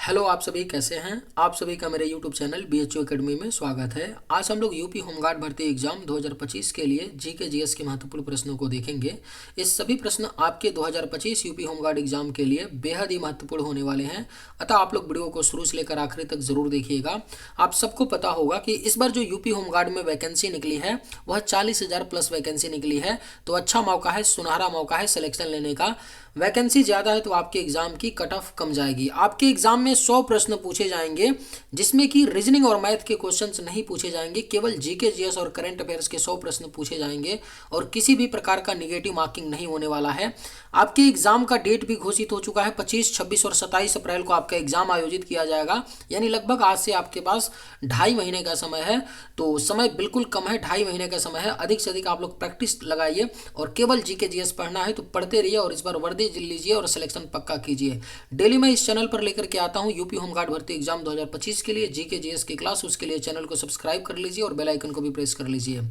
Hello, आप सभी कैसे हैं। आप सभी का मेरे यूट्यूब चैनल BHU एकेडमी में स्वागत है। आज हम लोग यूपी होमगार्ड भर्ती एग्जाम 2025 के लिए जीके जीएस के महत्वपूर्ण प्रश्नों को देखेंगे। ये सभी प्रश्न आपके 2025 यूपी होमगार्ड एग्जाम के लिए बेहद ही महत्वपूर्ण होने वाले हैं, अतः आप लोग वीडियो को शुरू से लेकर आखिरी तक जरूर देखिएगा। आप सबको पता होगा कि इस बार जो यूपी होमगार्ड में वैकेंसी निकली है वह 40,000 प्लस वैकेंसी निकली है। तो अच्छा मौका है, सुनहरा मौका है सिलेक्शन लेने का। वैकेंसी ज़्यादा है तो आपके एग्जाम की कट ऑफ कम जाएगी। आपके एग्जाम में 100 प्रश्न पूछे जाएंगे, जिसमें कि रीजनिंग और मैथ के क्वेश्चंस नहीं पूछे जाएंगे, केवल जीके जीएस और करंट अफेयर्स के 100 प्रश्न पूछे जाएंगे और किसी भी प्रकार का निगेटिव मार्किंग नहीं होने वाला है। आपके एग्जाम का डेट भी घोषित हो चुका है। 25, 26 और 27 अप्रैल को आपका एग्जाम आयोजित किया जाएगा, यानी लगभग आज से आपके पास 2.5 महीने का समय है। तो समय बिल्कुल कम है, 2.5 महीने का समय है। अधिक से अधिक आप लोग प्रैक्टिस लगाइए और केवल जीके जीएस पढ़ना है तो पढ़ते रहिए और इस बार वर्दी लीजिए और सिलेक्शन पक्का कीजिए। डेली मैं इस चैनल पर लेकर के आता हूं यूपी होमगार्ड भर्ती एग्जाम 2025 के लिए जीके जीएस की क्लास। उसके लिए चैनल को सब्सक्राइब कर लीजिए और बेल आइकन को भी प्रेस कर लीजिए।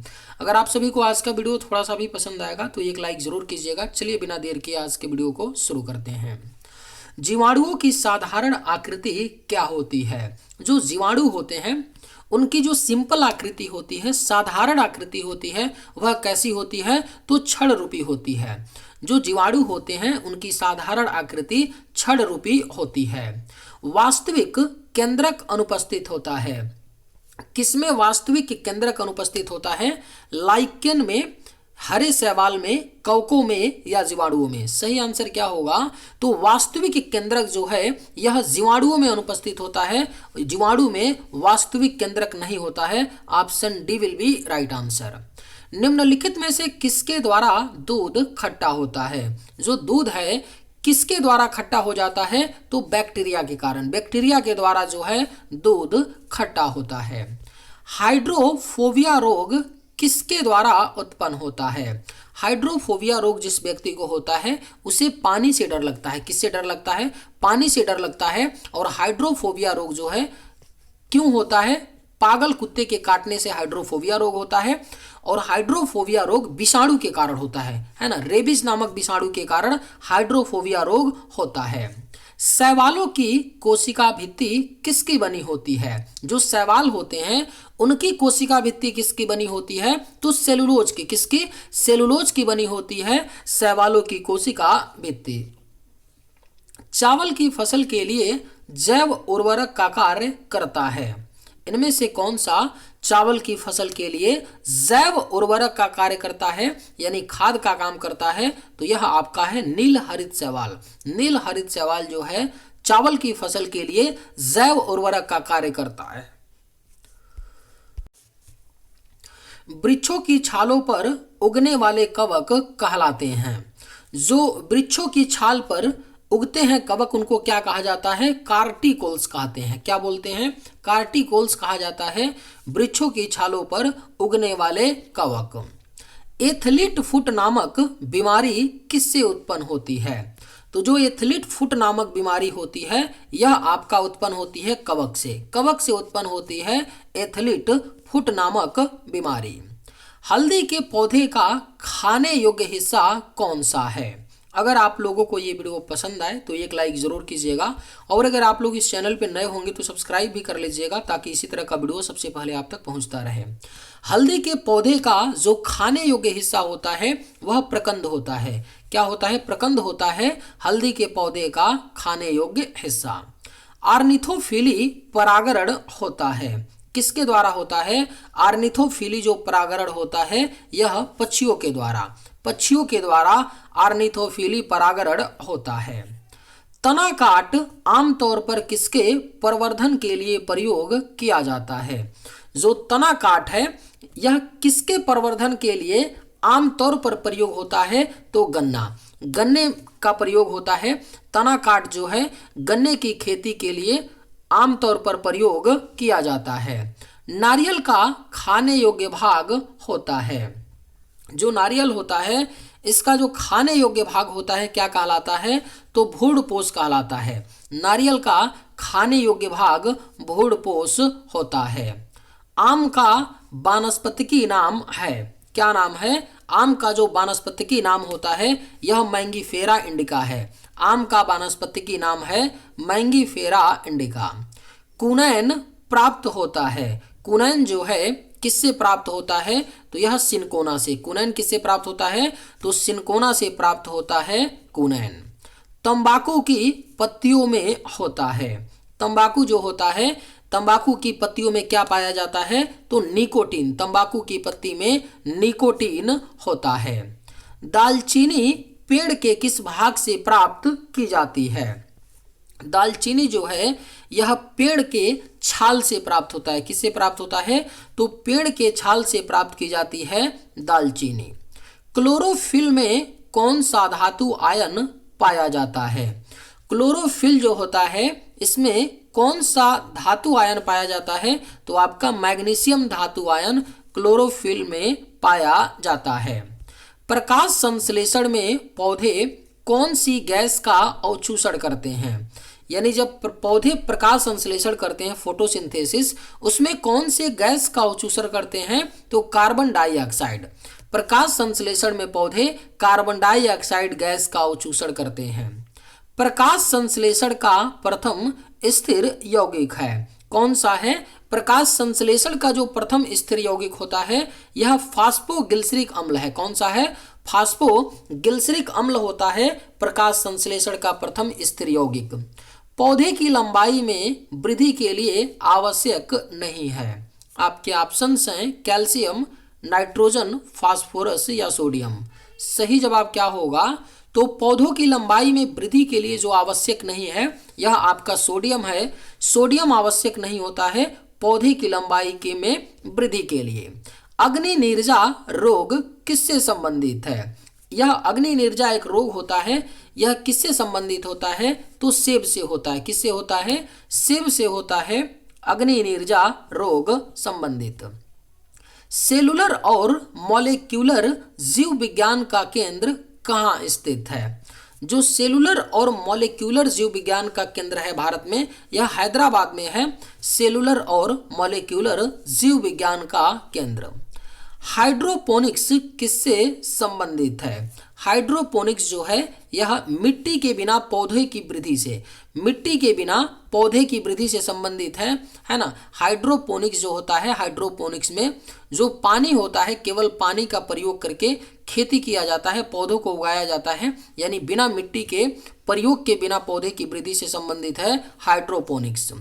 अगर आप सभी को आज का वीडियो थोड़ा सा भी पसंद आएगा तो एक लाइक जरूर कीजिएगा। चलिए बिना देर किए आज के वीडियो को शुरू करते हैं। जीवाणुओं की साधारण आकृति क्या होती है। जो जीवाणु होते हैं उनकी जो सिंपल आकृति होती है, साधारण आकृति होती है, वह कैसी होती है तो छड़ रूपी होती है। जो जीवाणु होते हैं उनकी साधारण आकृति छड़ रूपी होती है। वास्तविक केंद्रक अनुपस्थित होता है। किसमें वास्तविक केंद्रक अनुपस्थित होता है? लाइकेन में, हरे शैवाल में, कवकों में या जीवाणुओं में। सही आंसर क्या होगा तो वास्तविक केंद्रक जो है यह जीवाणुओं में अनुपस्थित होता है। जीवाणु में वास्तविक केंद्रक नहीं होता है। Option D will be right answer. निम्नलिखित में से किसके द्वारा दूध खट्टा होता है? जो दूध है किसके द्वारा खट्टा हो जाता है तो बैक्टीरिया के कारण। बैक्टीरिया के द्वारा जो है दूध खट्टा होता है। हाइड्रोफोबिया रोग किसके द्वारा उत्पन्न होता है? हाइड्रोफोबिया रोग जिस व्यक्ति को होता है उसे पानी से डर लगता है। किससे डर लगता है? पानी से डर लगता है। और हाइड्रोफोबिया रोग जो है क्यों होता है? पागल कुत्ते के काटने से हाइड्रोफोबिया रोग होता है। और हाइड्रोफोबिया रोग विषाणु के कारण होता है ना। रेबीज नामक विषाणु के कारण हाइड्रोफोबिया रोग होता है। शैवालों की कोशिका भित्ति किसकी बनी होती है? जो शैवाल होते हैं उनकी कोशिका भित्ति किसकी बनी होती है तो सेलुलोज की। किसकी? सेलुलोज की बनी होती है शैवालों की कोशिका भित्ति। चावल की फसल के लिए जैव उर्वरक का कार्य करता है। इनमें से कौन सा चावल की फसल के लिए जैव उर्वरक का कार्य करता है, यानी खाद का काम करता है? तो यह आपका है नील हरित शैवाल। नील हरित शैवाल जो है चावल की फसल के लिए जैव उर्वरक का कार्य करता है। वृक्षों की छालों पर उगने वाले कवक कहलाते हैं। जो वृक्षों की छाल पर उगते हैं कवक उनको क्या कहा जाता है? कार्टिकोल्स कहते हैं। क्या बोलते हैं? कार्टिकोल्स कहा जाता है वृक्षों की छालों पर उगने वाले कवक। एथलीट फुट नामक बीमारी किससे उत्पन्न होती है? तो जो एथलीट फुट नामक बीमारी होती है यह आपका उत्पन्न होती है कवक से। कवक से उत्पन्न होती है एथलीट फुट नामक बीमारी। हल्दी के पौधे का खाने योग्य हिस्सा कौन सा है? अगर आप लोगों को ये वीडियो पसंद आए तो एक लाइक ज़रूर कीजिएगा और अगर आप लोग इस चैनल पे नए होंगे तो सब्सक्राइब भी कर लीजिएगा ताकि इसी तरह का वीडियो सबसे पहले आप तक पहुंचता रहे। हल्दी के पौधे का जो खाने योग्य हिस्सा होता है वह प्रकंद होता है। क्या होता है? प्रकंद होता है हल्दी के पौधे का खाने योग्य हिस्सा। आर्निथोफिली परागण होता है। किसके द्वारा होता है? आर्निथोफिली जो परागण होता है यह पक्षियों के द्वारा। पक्षियों के द्वारा आर्निथोफिली परागण होता है। तना काट आमतौर पर किसके प्रवर्धन के लिए प्रयोग किया जाता है? जो तना काट है यह किसके प्रवर्धन के लिए आमतौर पर प्रयोग होता है तो गन्ना। गन्ने का प्रयोग होता है। तना काट जो है गन्ने की खेती के लिए आमतौर पर प्रयोग किया जाता है। नारियल का खाने योग्य भाग होता है। जो नारियल होता है इसका जो खाने योग्य भाग होता है क्या कहलाता है तो भूडपोष कहलाता है। नारियल का खाने योग्य भाग भूडपोष होता है। आम का वानस्पतिकी नाम है। क्या नाम है? आम का जो वानस्पतिकी नाम होता है यह मैंगीफेरा इंडिका है। आम का वानस्पतिकी नाम है मैंगीफेरा इंडिका। कुनैन प्राप्त होता है, कुनैन जो है किससे प्राप्त होता है, तो यह सिनकोना से। कुनैन किससे प्राप्त होता है, तो सिनकोना से प्राप्त होता है कुनैन। तंबाकू की पत्तियों में होता है, तंबाकू जो होता है, तंबाकू की पत्तियों में क्या पाया जाता है, तो निकोटीन। तंबाकू की पत्ती में निकोटीन होता है। दालचीनी पेड़ के किस भाग से प्राप्त की जाती है, दालचीनी जो है यह पेड़ के छाल से प्राप्त होता है। किससे प्राप्त होता है, तो पेड़ के छाल से प्राप्त की जाती है दालचीनी। क्लोरोफिल में कौन सा धातु आयन पाया जाता है, क्लोरोफिल जो होता है इसमें कौन सा धातु आयन पाया जाता है, तो आपका मैग्नीशियम धातु आयन क्लोरोफिल में पाया जाता है। प्रकाश संश्लेषण में पौधे कौन सी गैस का अवशोषण करते हैं, यानी जब पौधे प्रकाश संश्लेषण करते हैं फोटोसिंथेसिस, उसमें कौन से गैस का अवशोषण करते हैं, तो कार्बन डाइऑक्साइड। प्रकाश संश्लेषण में पौधे कार्बन डाइऑक्साइड गैस का अवशोषण करते हैं। प्रकाश संश्लेषण का प्रथम स्थिर यौगिक है, कौन सा है, प्रकाश संश्लेषण का जो प्रथम स्थिर यौगिक होता है यह फास्फोग्लिसरिक अम्ल है। कौन सा है, फास्फोग्लिसरिक अम्ल होता है प्रकाश संश्लेषण का प्रथम स्थिर यौगिक। पौधे की लंबाई में वृद्धि के लिए आवश्यक नहीं है। आपके ऑप्शंस हैं कैल्शियम, नाइट्रोजन, फास्फोरस या सोडियम। सही जवाब क्या होगा, तो पौधों की लंबाई में वृद्धि के लिए जो आवश्यक नहीं है यह आपका सोडियम है। सोडियम आवश्यक नहीं होता है पौधे की लंबाई के में वृद्धि के लिए। अग्नि निर्जा रोग किससे संबंधित है, यह अग्नि निर्जा एक रोग होता है, यह किससे संबंधित होता है, तो सेब से होता है। किससे होता है, सेब से होता है अग्नि निर्जा रोग संबंधित। सेलुलर और मॉलिक्यूलर जीव विज्ञान का केंद्र कहाँ स्थित है, जो सेलुलर और मॉलिक्यूलर जीव विज्ञान का केंद्र है भारत में, यह हैदराबाद में है। सेलुलर और मॉलिक्यूलर जीव विज्ञान का केंद्र। हाइड्रोपोनिक्स किससे संबंधित है, हाइड्रोपोनिक्स जो है यह मिट्टी के बिना पौधे की वृद्धि से, मिट्टी के बिना पौधे की वृद्धि से संबंधित है ना। हाइड्रोपोनिक्स जो होता है, हाइड्रोपोनिक्स में जो पानी होता है केवल पानी का प्रयोग करके खेती किया जाता है, पौधों को उगाया जाता है, यानी बिना मिट्टी के प्रयोग के बिना पौधे की वृद्धि से संबंधित है हाइड्रोपोनिक्स।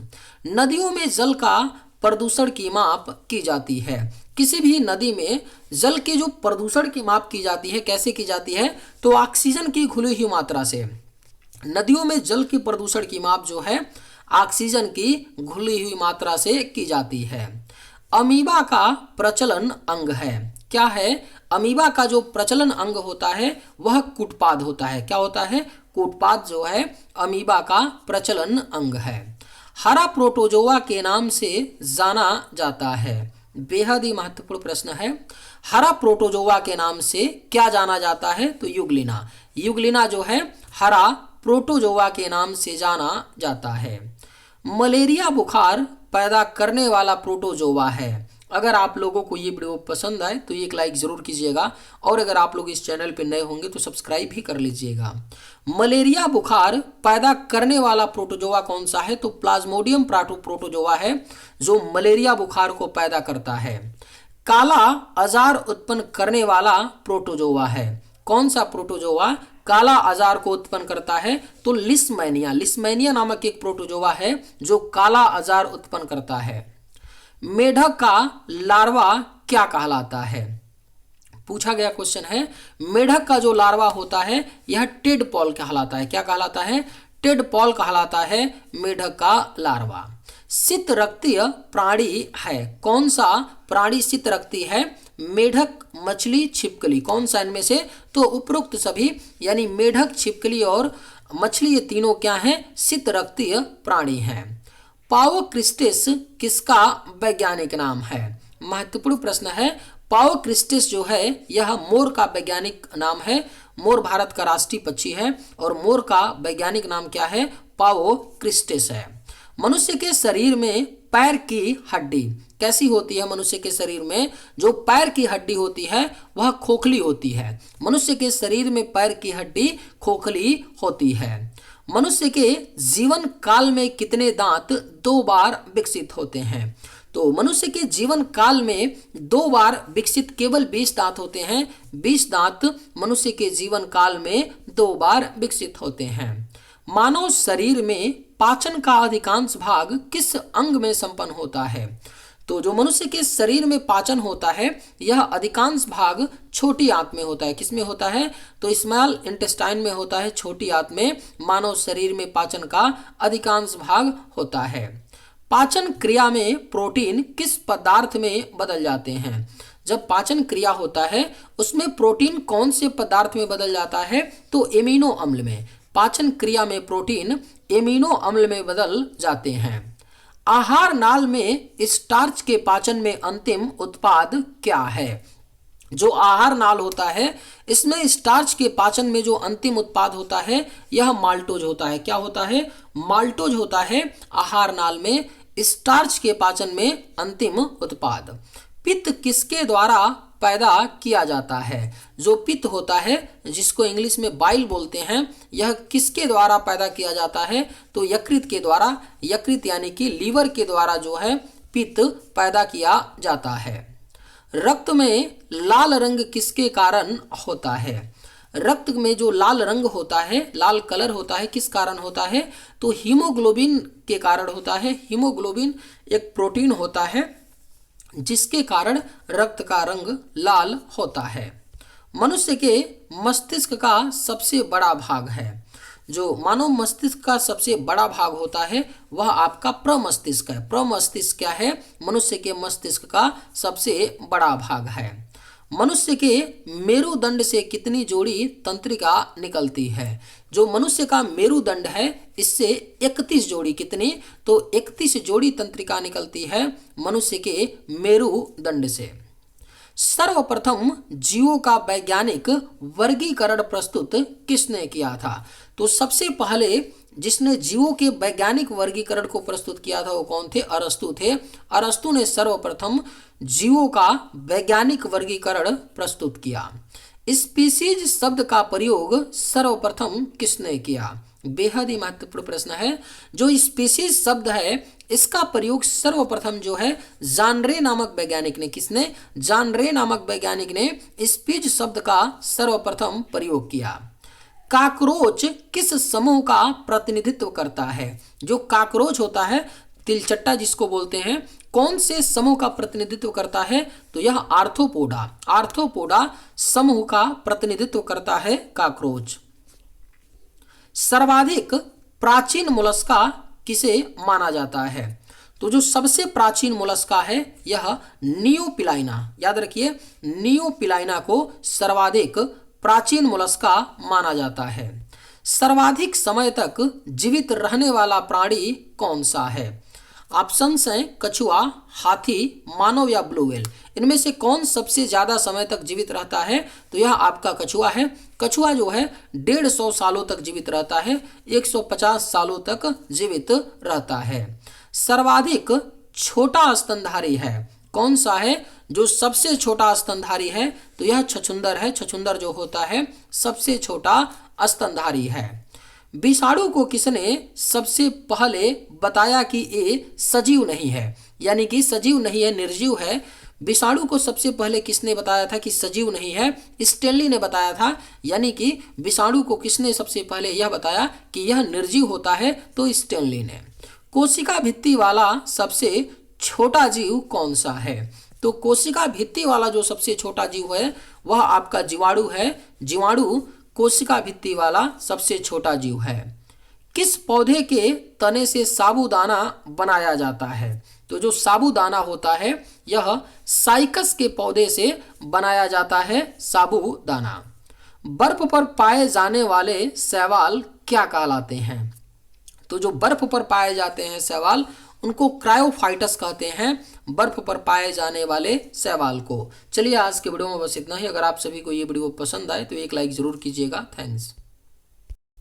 नदियों में जल का प्रदूषण की माप की जाती है, किसी भी नदी में जल के जो प्रदूषण की माप की जाती है कैसे की जाती है, तो ऑक्सीजन की घुली हुई मात्रा से। नदियों में जल के प्रदूषण की माप जो है ऑक्सीजन की घुली हुई मात्रा से की जाती है। अमीबा का प्रचलन अंग है, क्या है, अमीबा का जो प्रचलन अंग होता है वह कूटपाद होता है। क्या होता है, कूटपाद जो है अमीबा का प्रचलन अंग है। हरा प्रोटोजोआ के नाम से जाना जाता है, बेहद ही महत्वपूर्ण प्रश्न है। हरा प्रोटोजोआ के नाम से क्या जाना जाता है, तो युगलिना। युगलिना जो है हरा प्रोटोजोआ के नाम से जाना जाता है। मलेरिया बुखार पैदा करने वाला प्रोटोजोआ है। अगर आप लोगों को ये वीडियो पसंद आए तो एक लाइक ज़रूर कीजिएगा, और अगर आप लोग इस चैनल पर नए होंगे तो सब्सक्राइब भी कर लीजिएगा। मलेरिया बुखार पैदा करने वाला प्रोटोजोआ कौन सा है, तो प्लाज्मोडियम प्रोटोजोआ है जो मलेरिया बुखार को पैदा करता है। काला अजार उत्पन्न करने वाला प्रोटोजोआ है, कौन सा प्रोटोजोआ काला अजार को उत्पन्न करता है, तो लिस्मैनिया। लिस्मैनिया नामक एक प्रोटोजोआ है जो काला अजार उत्पन्न करता है। मेढक का लार्वा क्या कहलाता है, पूछा गया क्वेश्चन है। मेढक का जो लार्वा होता है यह टेडपॉल कहलाता है। क्या कहलाता है, टेडपॉल कहलाता है मेढक का लार्वा। शीतरक्तीय प्राणी है, कौन सा प्राणी शीतरक्ती है, मेढक, मछली, छिपकली, कौन सा इनमें से, तो उपरोक्त सभी, यानी मेढक, छिपकली और मछली ये तीनों क्या हैं, शीतरक्तीय प्राणी हैं। पाओक्रिस्टिस किसका वैज्ञानिक नाम है, महत्वपूर्ण प्रश्न है। पाओक्रिस्टिस जो है यह मोर का वैज्ञानिक नाम है। मोर भारत का राष्ट्रीय पक्षी है और मोर का वैज्ञानिक नाम क्या है, पाओक्रिस्टिस है। मनुष्य के शरीर में पैर की हड्डी कैसी होती है मनुष्य के शरीर में? जो पैर की हड्डी होती है वह खोखली होती है। मनुष्य के शरीर में पैर की हड्डी खोखली होती है। मनुष्य के जीवन काल में कितने दांत 2 बार विकसित होते हैं? तो मनुष्य के जीवन काल में 2 बार विकसित केवल 20 दांत होते हैं। 20 दांत मनुष्य के जीवन काल में 2 बार विकसित होते हैं। मानव शरीर में पाचन का अधिकांश भाग किस अंग में संपन्न होता है? तो जो मनुष्य के शरीर में पाचन होता है यह अधिकांश भाग छोटी आंत में होता है। किस में होता है? तो स्मॉल इंटेस्टाइन में होता है, छोटी आंत में मानव शरीर में पाचन का अधिकांश भाग होता है। पाचन क्रिया में प्रोटीन किस पदार्थ में बदल जाते हैं? जब पाचन क्रिया होता है उसमें प्रोटीन कौन से पदार्थ में बदल जाता है? तो एमिनो अम्ल में। पाचन क्रिया में प्रोटीन एमिनो अम्ल में बदल जाते हैं। आहार नाल में स्टार्च के पाचन में अंतिम उत्पाद क्या है? जो आहार नाल होता है इसमें स्टार्च के पाचन में जो अंतिम उत्पाद होता है यह माल्टोज होता है। क्या होता है? माल्टोज होता है आहार नाल में स्टार्च के पाचन में अंतिम उत्पाद। पित्त किसके द्वारा पैदा किया जाता है? जो पित्त होता है जिसको इंग्लिश में बाइल बोलते हैं, यह किसके द्वारा पैदा किया जाता है? तो यकृत के द्वारा। यकृत यानी कि लीवर के द्वारा जो है पित्त पैदा किया जाता है। रक्त में लाल रंग किसके कारण होता है? रक्त में जो लाल रंग होता है, लाल कलर होता है, किस कारण होता है? तो हीमोग्लोबिन के कारण होता है। हीमोग्लोबिन एक प्रोटीन होता है जिसके कारण रक्त का रंग लाल होता है। मनुष्य के मस्तिष्क का सबसे बड़ा भाग है। जो मानव मस्तिष्क का सबसे बड़ा भाग होता है वह आपका प्रमस्तिष्क है। प्रमस्तिष्क क्या है? मनुष्य के मस्तिष्क का सबसे बड़ा भाग है। मनुष्य के मेरुदंड से कितनी जोड़ी तंत्रिका निकलती है? जो मनुष्य का मेरुदंड है इससे 31 जोड़ी, कितनी? तो 31 जोड़ी तंत्रिका निकलती है मनुष्य के मेरुदंड से। सर्वप्रथम जीवों का वैज्ञानिक वर्गीकरण प्रस्तुत किसने किया था? तो सबसे पहले जिसने जीवों के वैज्ञानिक वर्गीकरण को प्रस्तुत किया था वो कौन थे? अरस्तु थे। अरस्तु ने सर्वप्रथम जीवों का वैज्ञानिक वर्गीकरण प्रस्तुत किया। स्पीसीज शब्द का प्रयोग सर्वप्रथम किसने किया? बेहद ही महत्वपूर्ण प्रश्न है। जो स्पीसीज शब्द है इसका प्रयोग सर्वप्रथम जो है जानरे नामक वैज्ञानिक ने, किसने? जानरे नामक वैज्ञानिक ने स्पीसीज शब्द का सर्वप्रथम प्रयोग किया। काकरोच किस समूह का प्रतिनिधित्व करता है? जो काकरोच होता है, तिलचट्टा जिसको बोलते हैं, कौन से समूह का प्रतिनिधित्व करता है? तो यह आर्थ्रोपोडा। आर्थ्रोपोडा समूह का प्रतिनिधित्व करता है काकरोच। सर्वाधिक प्राचीन मोलस्का किसे माना जाता है? तो जो सबसे प्राचीन मोलस्का है यह नियोपिलाइना। याद रखिए, नियोपिलाइना को सर्वाधिक प्राचीन मोलस्का माना जाता है। सर्वाधिक समय तक जीवित रहने वाला प्राणी कौन सा है? ऑप्शंस हैं कछुआ, हाथी, मानव या ब्लू व्हेल। इनमें से कौन सबसे ज्यादा समय तक जीवित रहता है? तो यह आपका कछुआ है। कछुआ जो है 150 सालों तक जीवित रहता है, 150 सालों तक जीवित रहता है। सर्वाधिक छोटा स्तनधारी है कौन सा है? जो सबसे छोटा स्तनधारी है तो यह छछूंदर है। छछूंदर जो होता है सबसे छोटा स्तनधारी है। विषाणु को किसने सबसे पहले बताया कि ये सजीव नहीं है, यानी कि सजीव नहीं है, निर्जीव है? विषाणु को सबसे पहले किसने बताया था कि सजीव नहीं है? स्टेनली ने बताया था। यानी कि विषाणु को किसने सबसे पहले यह बताया कि यह निर्जीव होता है? तो स्टेनली ने। कोशिका भित्ति वाला सबसे छोटा जीव कौन सा है? तो कोशिका भित्ति वाला जो सबसे छोटा जीव है वह आपका जीवाणु है। जीवाणु कोशिका भित्ति वाला सबसे छोटा जीव है। किस पौधे के तने से साबूदाना बनाया जाता है? तो जो साबूदाना होता है यह साइकस के पौधे से बनाया जाता है साबूदाना। बर्फ पर पाए जाने वाले शैवाल क्या कहलाते हैं? तो जो बर्फ पर पाए जाते हैं शैवाल उनको क्रायोफाइटस कहते हैं, बर्फ पर पाए जाने वाले शैवाल को। चलिए आज के वीडियो में बस इतना ही। अगर आप सभी को ये वीडियो पसंद आए तो एक लाइक जरूर कीजिएगा। थैंक्स।